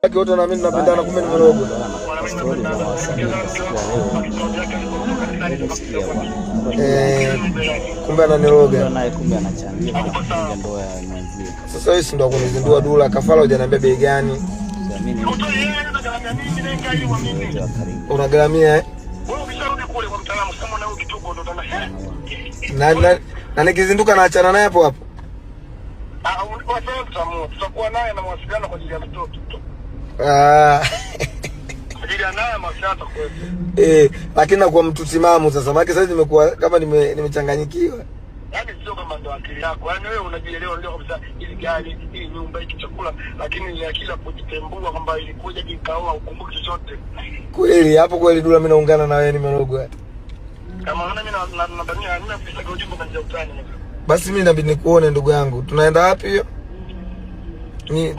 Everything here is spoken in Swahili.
Wote na mimi tunapendana, kumbe nimerogwa. Kumbe ananiroga. Kumbe anachangia kufunga ndoa ya mwenzie. Sasa wewe si ndo kunizindua dula kafara, hujaniambia bei gani? Unagaramia eh? Wewe ukisharudi kule kwa mtaalamu kama na ukituko ndo utaona. Na nikizinduka naachana naye hapo hapo. Tutakuwa naye na mawasiliano kwa ajili ya mtoto. Ajili ya naye masiata kwetu. Lakini kwa mtu timamu sasa, maana sasa nimekuwa kama nimechanganyikiwa. Yaani sio kama ndo akili yako. Yaani wewe unajielewa ndio kabisa ili gari, ili nyumba, hiki chakula, lakini ni akili ya kujitembua kwamba ilikuja kikaoa ukumbuke chochote. Kweli hapo kweli dula, mimi naungana na wewe, nimerogwa. Kama unaona mimi nadhania nimepita kwa ujumbe kanja utani. Basi mimi inabidi nikuone ndugu yangu. Tunaenda wapi hiyo? Mimi